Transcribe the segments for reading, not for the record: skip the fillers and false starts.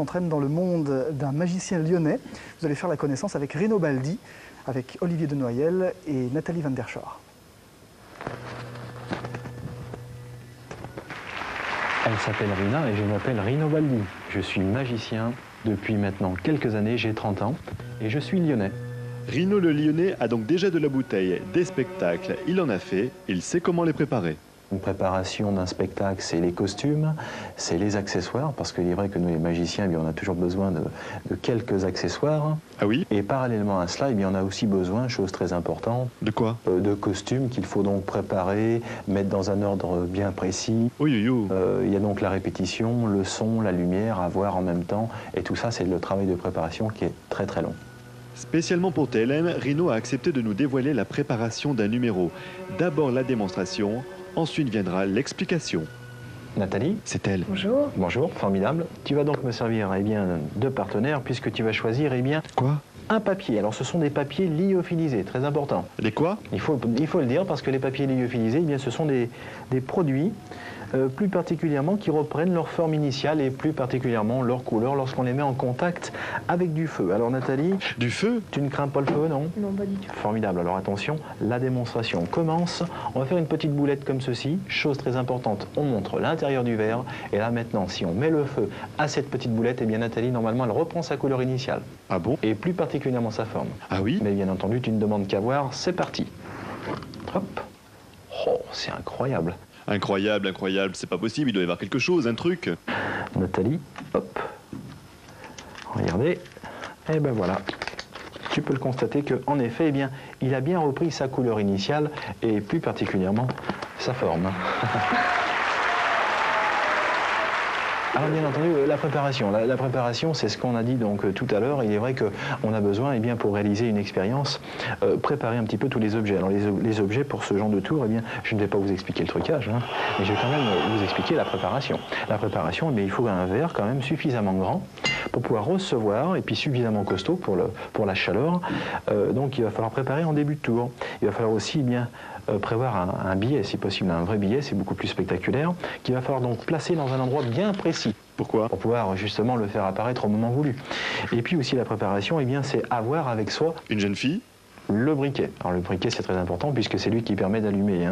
entraîne dans le monde d'un magicien lyonnais. Vous allez faire la connaissance avec Rino Baldi, avec Olivier Denoyel et Nathalie Van der Schoor. Elle s'appelle Rina et je m'appelle Rino Baldi. Je suis magicien depuis maintenant quelques années, j'ai 30 ans et je suis lyonnais. Rino le Lyonnais a donc déjà de la bouteille, des spectacles, il en a fait, il sait comment les préparer. Une préparation d'un spectacle, c'est les costumes, c'est les accessoires, parce qu'il est vrai que nous les magiciens, on a toujours besoin de quelques accessoires. Ah oui? Et parallèlement à cela, on a aussi besoin, chose très importante, de quoi? De costumes qu'il faut donc préparer, mettre dans un ordre bien précis. Oui, oui, oui. Il y a donc la répétition, le son, la lumière à voir en même temps, et tout ça, c'est le travail de préparation qui est très très long. Spécialement pour TLM, Rino a accepté de nous dévoiler la préparation d'un numéro. D'abord la démonstration, ensuite viendra l'explication. Nathalie? C'est elle. Bonjour. Bonjour, formidable. Tu vas donc me servir de partenaire puisque tu vas choisir Quoi? un papier. Alors ce sont des papiers lyophilisés, très important. Les quoi? Il faut le dire parce que les papiers lyophilisés, ce sont des produits plus particulièrement qui reprennent leur forme initiale et plus particulièrement leur couleur lorsqu'on les met en contact avec du feu. Alors Nathalie? Du feu? Tu ne crains pas le feu, non? Non, pas du tout. Formidable. Alors attention, la démonstration commence. On va faire une petite boulette comme ceci. Chose très importante, on montre l'intérieur du verre. Et là maintenant, si on met le feu à cette petite boulette, Nathalie, normalement, elle reprend sa couleur initiale. Ah bon? Et plus particulièrement sa forme. Ah oui? Mais bien entendu, tu ne demandes qu'à voir. C'est parti. Hop. Oh, c'est incroyable. Incroyable, incroyable, c'est pas possible, il doit y avoir quelque chose, un truc. Nathalie, hop. Regardez. Et ben voilà. Tu peux le constater qu'en effet, il a bien repris sa couleur initiale et plus particulièrement sa forme. Alors bien entendu, la préparation. La préparation, c'est ce qu'on a dit donc tout à l'heure. Il est vrai qu'on a besoin, pour réaliser une expérience, préparer un petit peu tous les objets. Alors les objets pour ce genre de tour, je ne vais pas vous expliquer le trucage, mais je vais quand même vous expliquer la préparation. La préparation, il faut un verre quand même suffisamment grand pour pouvoir recevoir et puis suffisamment costaud pour la chaleur. Donc il va falloir préparer en début de tour. Il va falloir aussi prévoir un billet, si possible un vrai billet, c'est beaucoup plus spectaculaire, qu'il va falloir donc placer dans un endroit bien précis. Pourquoi? Pour pouvoir justement le faire apparaître au moment voulu. Et puis aussi la préparation, c'est avoir avec soi une jeune fille? Le briquet. Alors le briquet c'est très important puisque c'est lui qui permet d'allumer.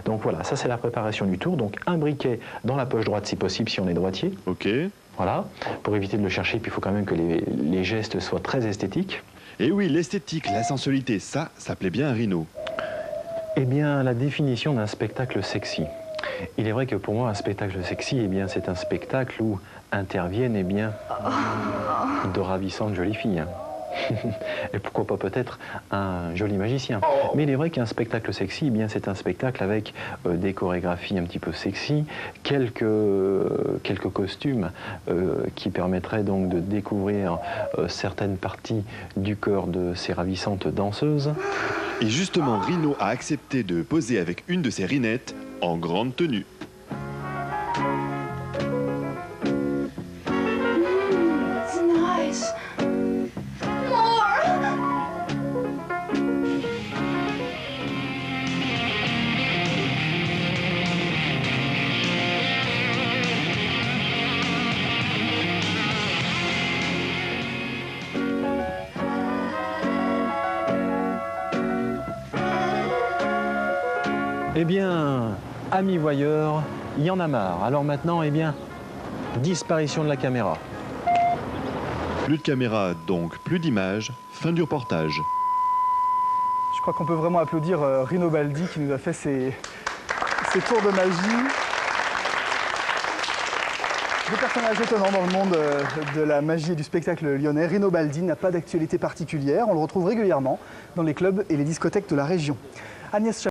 Donc voilà, ça c'est la préparation du tour. Donc un briquet dans la poche droite si possible si on est droitier. Ok. Voilà, pour éviter de le chercher, puis il faut quand même que les gestes soient très esthétiques. Et oui, l'esthétique, la sensualité, ça plaît bien à Rino. La définition d'un spectacle sexy. Il est vrai que pour moi, un spectacle sexy, c'est un spectacle où interviennent, de ravissantes jolies filles. Et pourquoi pas peut-être un joli magicien. Mais il est vrai qu'un spectacle sexy, c'est un spectacle avec des chorégraphies un petit peu sexy, quelques costumes qui permettraient donc de découvrir certaines parties du corps de ces ravissantes danseuses. Et justement, Rino a accepté de poser avec une de ses rinettes en grande tenue. It's nice. More. Amis voyeurs, il y en a marre. Alors maintenant, disparition de la caméra. Plus de caméra, donc plus d'images, fin du reportage. Je crois qu'on peut vraiment applaudir Rino Baldi qui nous a fait ses tours de magie. Deux personnages étonnants dans le monde de la magie et du spectacle lyonnais. Rino Baldi n'a pas d'actualité particulière. On le retrouve régulièrement dans les clubs et les discothèques de la région. Agnès